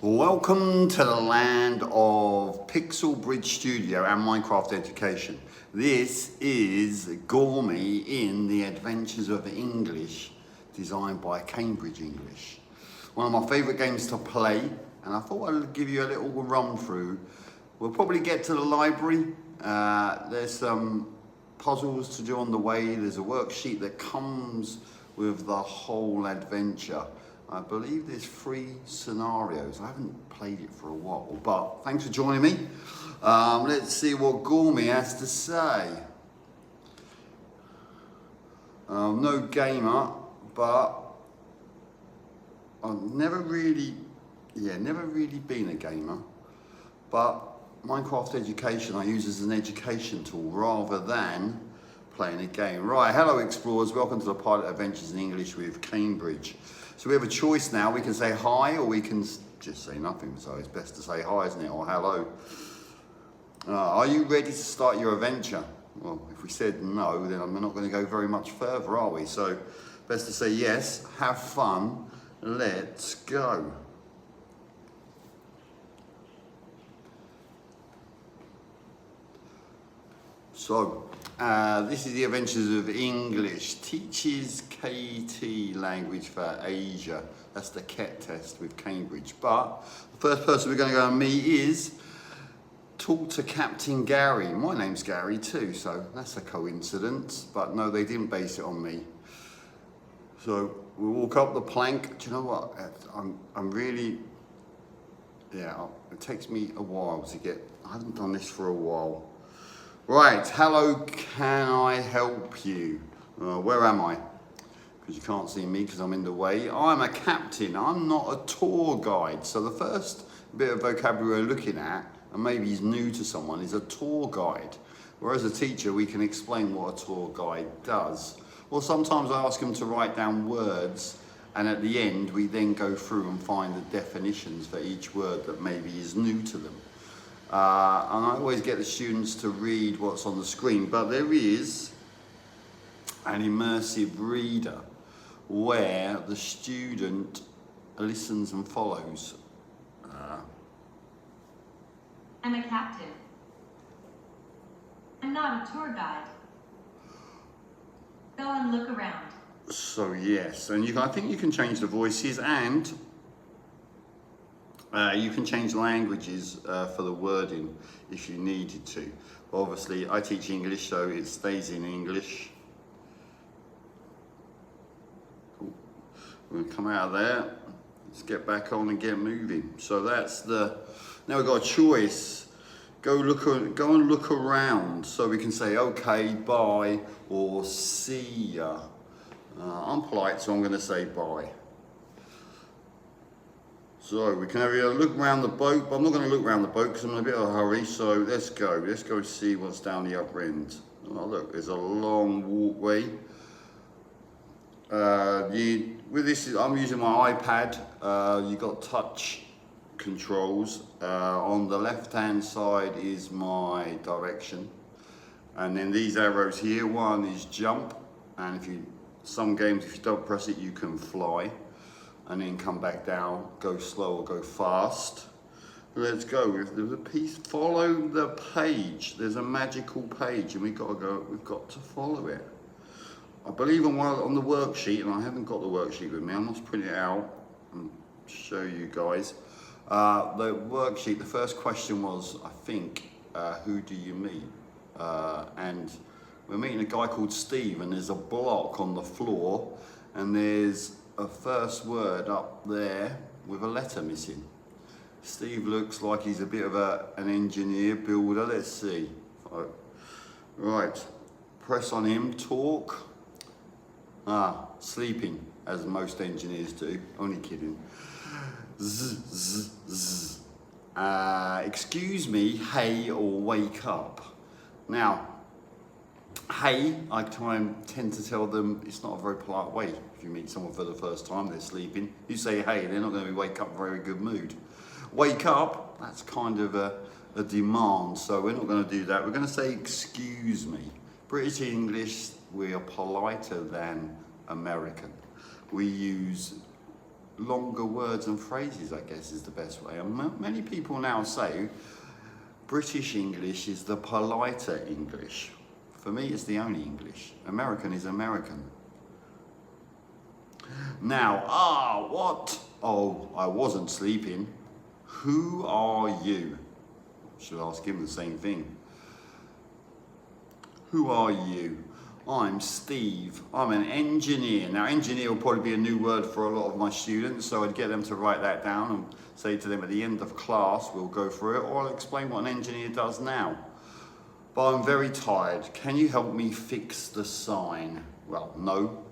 Welcome to the land of Pixel Bridge Studio and Minecraft Education. This is Gourmet in the Adventures of English, designed by Cambridge English. One of my favourite games to play, and I thought I'd give you a little run through. We'll probably get to the library. There's some puzzles to do on the way. There's a worksheet that comes with the whole adventure. I believe there's 3 scenarios. I haven't played it for a while, but thanks for joining me. Let's see what Gourmet has to say. No gamer, but I've never really been a gamer. But Minecraft Education I use as an education tool rather than playing a game. Right, hello explorers, welcome to the Pilot Adventures in English with Cambridge. So we have a choice now. We can say hi or we can just say nothing. So it's best to say hi, isn't it? Or hello. Are you ready to start your adventure? Well, if we said no, then we're not going to go very much further, are we? So best to say yes, have fun, let's go. So, this is the Adventures of English. Teaches KT language for Asia. That's the KET test with Cambridge. But the first person we're going to go and meet is talk to Captain Gary. My name's Gary too, so that's a coincidence. But no, they didn't base it on me. So we walk up the plank. Do you know what? I'm really, it takes me a while to get, I haven't done this for a while. Right, hello, can I help you? Where am I? Because you can't see me because I'm in the way. I'm a captain, I'm not a tour guide. So the first bit of vocabulary we're looking at, and maybe he's new to someone, is a tour guide. Whereas a teacher, we can explain what a tour guide does. Or sometimes I ask them to write down words, and at the end, we then go through and find the definitions for each word that maybe is new to them. And I always get the students to read what's on the screen, but there is an immersive reader where the student listens and follows. I'm a captain. I'm not a tour guide. Go and look around. So yes, and I think you can change the voices and you can change languages for the wording if you needed to. Obviously, I teach English, so it stays in English. Cool. We're going to come out of there. Let's get back on and get moving. So that's the. Now we've got a choice. Go and look around. So we can say okay, bye, or see ya. I'm polite, so I'm going to say bye. So we can have a look around the boat, but I'm not going to look around the boat because I'm in a bit of a hurry. So let's go see what's down the upper end. Oh look, there's a long walkway. With this, I'm using my iPad. You've got touch controls. On the left-hand side is my direction, and then these arrows here. One is jump, and some games if you don't press it, you can fly. And then come back down, go slow or go fast. Let's go. There's a piece, follow the page. There's a magical page and we've got to follow it. I believe on the worksheet, and I haven't got the worksheet with me, I must print it out and show you guys. The worksheet, the first question was, I think, who do you meet? And we're meeting a guy called Steve, and there's a block on the floor, and there's a first word up there with a letter missing. Steve looks like he's a bit of an engineer, builder. Let's see. Right, press on him, talk. Sleeping, as most engineers do. Only kidding. Excuse me, hey, or wake up. Now, hey, I tend to tell them it's not a very polite way. If you meet someone for the first time, they're sleeping, you say hey, they're not going to wake up in a very good mood. Wake up, that's kind of a demand, so we're not going to do that. We're going to say excuse me. British English, we are politer than American. We use longer words and phrases, I guess, is the best way. And many people now say British English is the politer English. For me, it's the only English. American is American. Now, what? Oh, I wasn't sleeping. Who are you? Should ask him the same thing. Who are you? I'm Steve. I'm an engineer. Now, engineer will probably be a new word for a lot of my students, so I'd get them to write that down and say to them at the end of class, we'll go through it, or I'll explain what an engineer does now. But I'm very tired. Can you help me fix the sign? Well, no.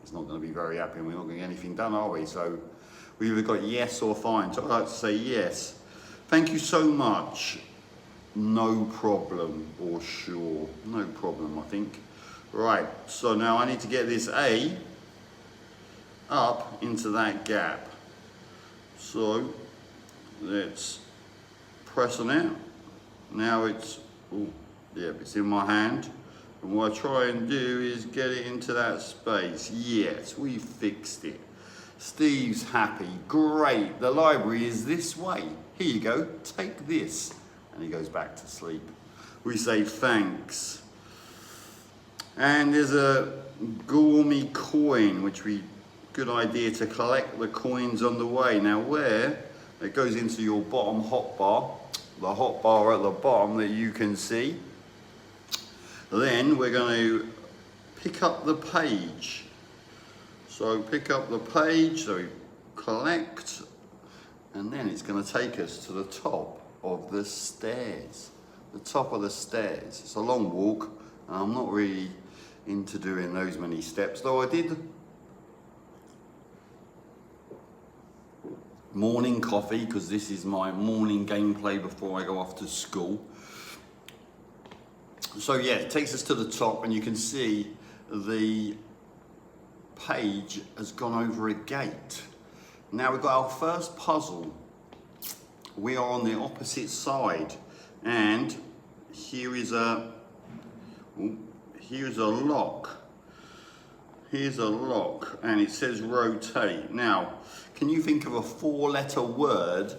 It's not going to be very happy and we're not going to get anything done, are we? So we've either got yes or fine. So I'd like to say yes. Thank you so much. No problem, or sure. No problem, I think. Right, so now I need to get this A up into that gap. So let's press on it. Now it's, it's in my hand. And what I try and do is get it into that space. Yes, we fixed it. Steve's happy. Great, the library is this way. Here you go, take this. And he goes back to sleep. We say thanks. And there's a gourmet coin, which good idea to collect the coins on the way. Now where? It goes into your bottom hotbar, the hotbar at the bottom that you can see. Then we're going to pick up the page. So pick up the page, so collect, and then it's going to take us to the top of the stairs. The top of the stairs. It's a long walk, and I'm not really into doing those many steps, though I did morning coffee, because this is my morning gameplay before I go off to school. So yeah, it takes us to the top and you can see the page has gone over a gate. Now we've got our first puzzle. We are on the opposite side and here is a lock. Here's a lock and it says rotate. Now, can you think of a 4-letter word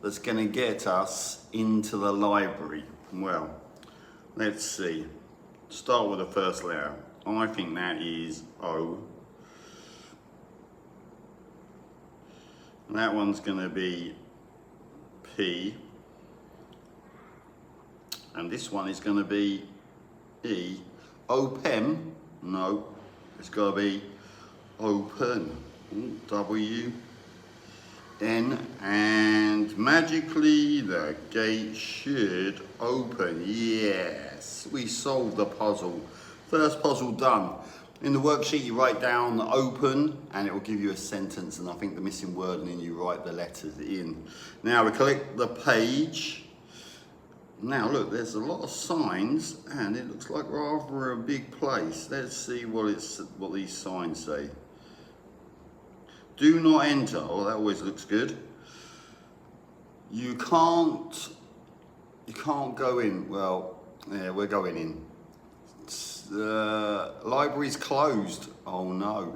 that's going to get us into the library? Well, let's see. Start with the first letter. I think that is O. That one's going to be P. And this one is going to be E. Open? No. It's got to be open. W. N. And magically the gate should open. Yes, we solved the puzzle. First puzzle done. In the worksheet you write down open and it will give you a sentence and I think the missing word and then you write the letters in. Now we collect the page. Now look, there's a lot of signs and it looks like rather a big place. Let's see what these signs say. Do not enter. Oh, that always looks good. You can't go in. Well, yeah, we're going in. Library's closed. Oh no,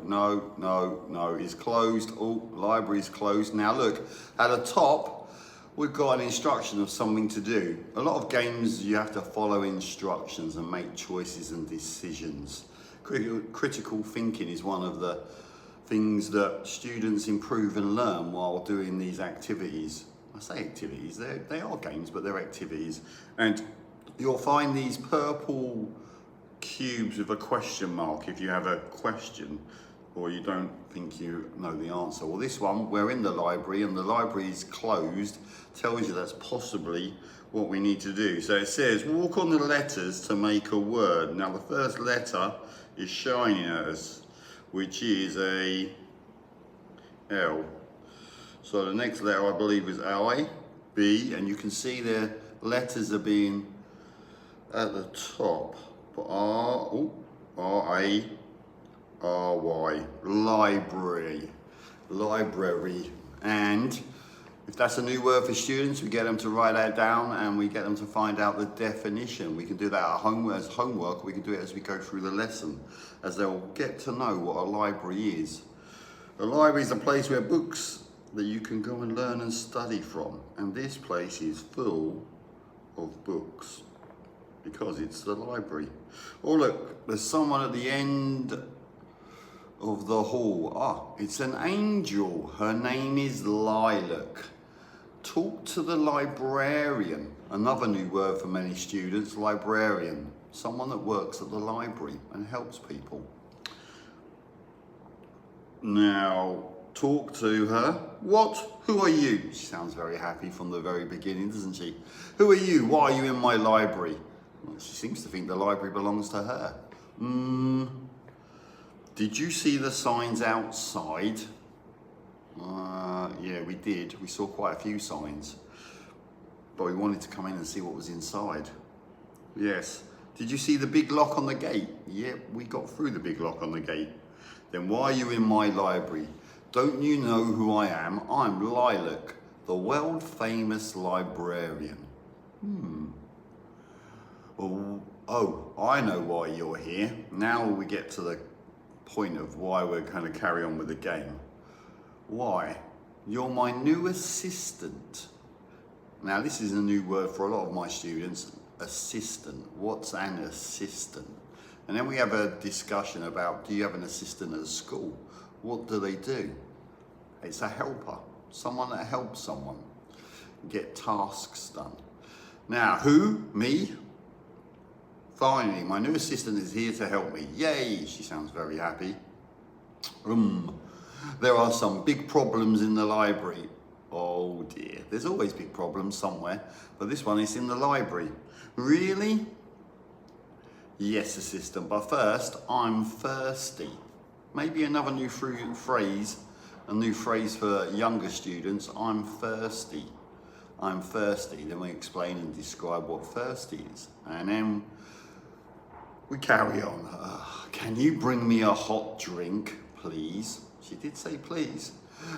it's closed. Oh, library's closed. Now look, at the top, we've got an instruction of something to do. A lot of games, you have to follow instructions and make choices and decisions. Critical thinking is one of the things that students improve and learn while doing these activities. I say activities, they are games, but they're activities. And you'll find these purple cubes with a question mark if you have a question or you don't think you know the answer. Well, this one, we're in the library and the library is closed, tells you that's possibly what we need to do. So it says, walk on the letters to make a word. Now the first letter is shining at us, which is a L. So the next letter I believe is I, B, and you can see the letters are being at the top. R-A-R-Y, library. And if that's a new word for students, we get them to write that down and we get them to find out the definition. We can do that at home as homework, we can do it as we go through the lesson, as they'll get to know what a library is. A library is a place where books that you can go and learn and study from. And this place is full of books because it's the library. Oh look, there's someone at the end of the hall. Ah, it's an angel. Her name is Lilac. Talk to the librarian. Another new word for many students, librarian. Someone that works at the library and helps people. Now, talk to her. What? Who are you? She sounds very happy from the very beginning, doesn't she? Who are you? Why are you in my library? Well, she seems to think the library belongs to her. Did you see the signs outside? Yeah, we did. We saw quite a few signs. But we wanted to come in and see what was inside. Yes. Did you see the big lock on the gate? Yep, we got through the big lock on the gate. Then why are you in my library? Don't you know who I am? I'm Lilac, the world famous librarian. Well, oh, I know why you're here. Now we get to the point of why we're going to carry on with the game. Why? You're my new assistant. Now this is a new word for a lot of my students, assistant. What's an assistant? And then we have a discussion about, do you have an assistant at school? What do they do? It's a helper, someone that helps someone get tasks done. Now, who? Me? Finally, my new assistant is here to help me. Yay, she sounds very happy. There are some big problems in the library. Oh dear, there's always big problems somewhere, but this one is in the library. Really? Yes, assistant, but first, I'm thirsty. Maybe another new phrase, a new phrase for younger students, I'm thirsty. I'm thirsty. Then we explain and describe what thirsty is. And then we carry on. Can you bring me a hot drink, please? She did say please.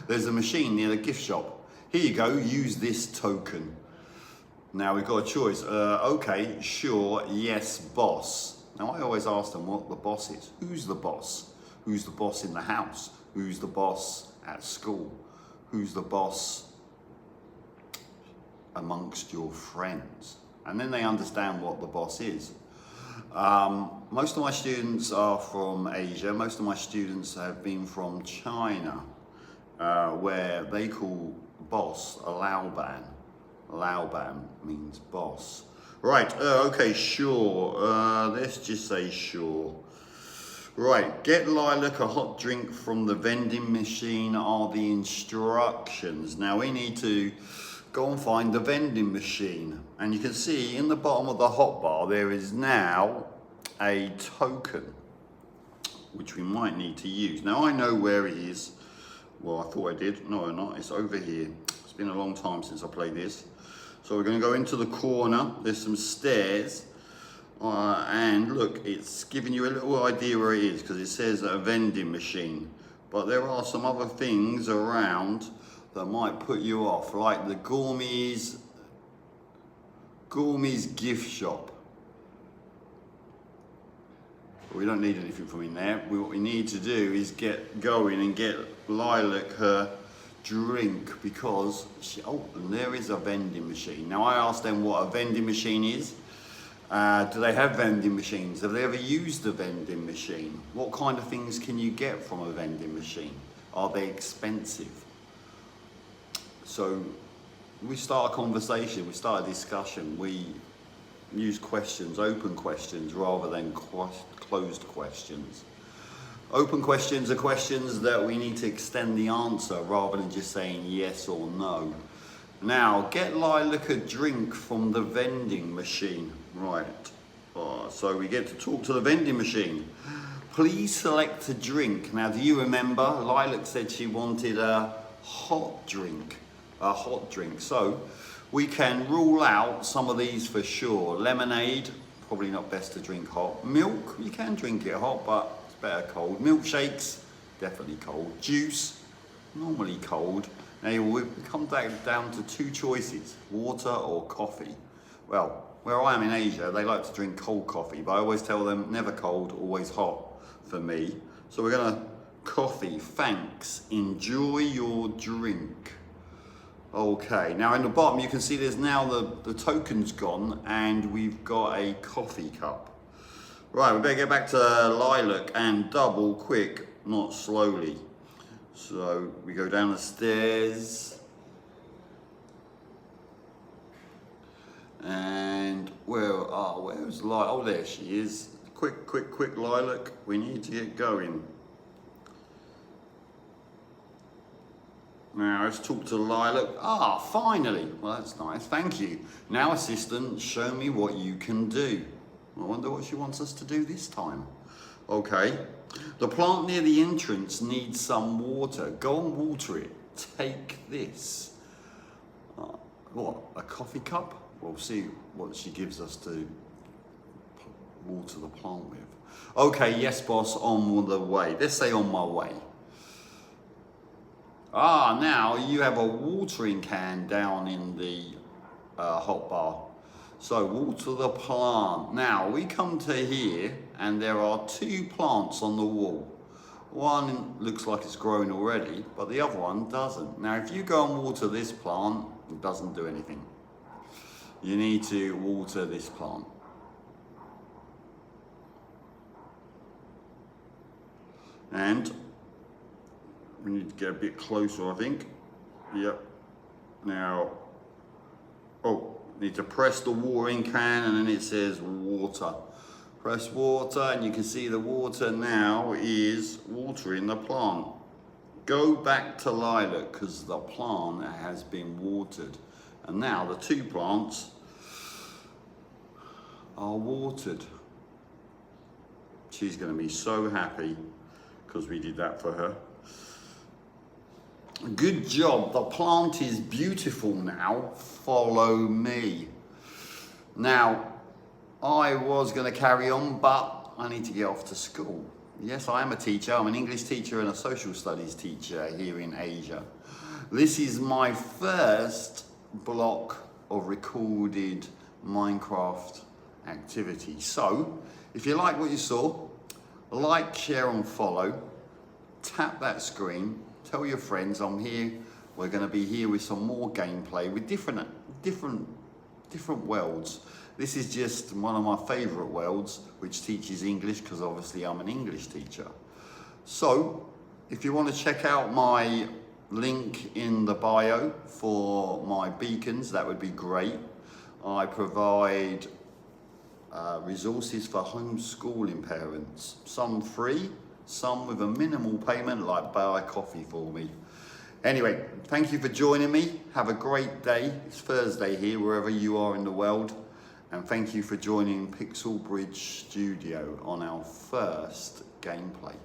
There's a machine near the gift shop. Here you go, use this token. Now we've got a choice. Okay, sure, yes, boss. Now I always ask them what the boss is. Who's the boss? Who's the boss in the house? Who's the boss at school? Who's the boss amongst your friends? And then they understand what the boss is. Most of my students are from Asia. Most of my students have been from China, where they call boss a Lao ban. Lao ban means boss. Right, okay, sure. Let's just say sure. Right, get Lilac a hot drink from the vending machine are the instructions. Now we need to go and find the vending machine. And you can see in the bottom of the hot bar, there is now a token, which we might need to use. Now I know where it is. Well, I thought I did. No, not. It's over here. It's been a long time since I played this. So we're going to go into the corner. There's some stairs. And look, it's giving you a little idea where it is because it says a vending machine. But there are some other things around that might put you off, like the Gourmet's gift shop. But we don't need anything from in there. What we need to do is get going and get Lilac her drink because and there is a vending machine. Now I asked them what a vending machine is. Do they have vending machines? Have they ever used a vending machine? What kind of things can you get from a vending machine? Are they expensive? So we start a conversation, we start a discussion, we use questions, open questions rather than closed questions. Open questions are questions that we need to extend the answer rather than just saying yes or no. Now, get Lilac a drink from the vending machine. Right, so we get to talk to the vending machine. Please select a drink. Now, do you remember? Lilac said she wanted a hot drink. A hot drink. So, we can rule out some of these for sure. Lemonade, probably not best to drink hot. Milk, you can drink it hot, but it's better cold. Milkshakes, definitely cold. Juice, normally cold. Now we come down to two choices, water or coffee. Well, where I am in Asia, they like to drink cold coffee, but I always tell them never cold, always hot for me. So we're gonna Coffee, thanks. Enjoy your drink. Okay, now in the bottom you can see there's now the token's gone and we've got a coffee cup. Right, we better get back to Lilac and double quick, not slowly. So we go down the stairs. And where's Lilac? Oh, there she is. Quick, Lilac. We need to get going. Now let's talk to Lilac. Ah, finally. Well, that's nice. Thank you. Now, assistant, show me what you can do. I wonder what she wants us to do this time. Okay. The plant near the entrance needs some water. Go and water it. Take this. What? A coffee cup? We'll see what she gives us to water the plant with. Okay, yes, boss, on the way. Let's say on my way. Ah, now you have a watering can down in the hot bar. So water the plant. Now we come to here and there are 2 plants on the wall. One looks like it's grown already, but the other one doesn't. Now if you go and water this plant, it doesn't do anything. You need to water this plant. And we need to get a bit closer, I think. Yep. Now, need to press the watering can and then it says water. Press water and you can see the water now is watering the plant. Go back to Lilac because the plant has been watered. And now the 2 plants are watered. She's going to be so happy because we did that for her. Good job, the plant is beautiful now. Follow me. Now, I was going to carry on, but I need to get off to school. Yes, I am a teacher. I'm an English teacher and a social studies teacher here in Asia. This is my first block of recorded Minecraft activity. So, if you like what you saw, like, share and follow. Tap that screen. Tell your friends I'm here. We're going to be here with some more gameplay with different worlds. This is just one of my favourite worlds, which teaches English because obviously I'm an English teacher. So, if you want to check out my link in the bio for my beacons, that would be great. I provide resources for homeschooling parents, some free, some with a minimal payment, like buy a coffee for me. Anyway, thank you for joining me. Have a great day. It's Thursday here, wherever you are in the world. And thank you for joining Pixel Bridge Studio on our first gameplay.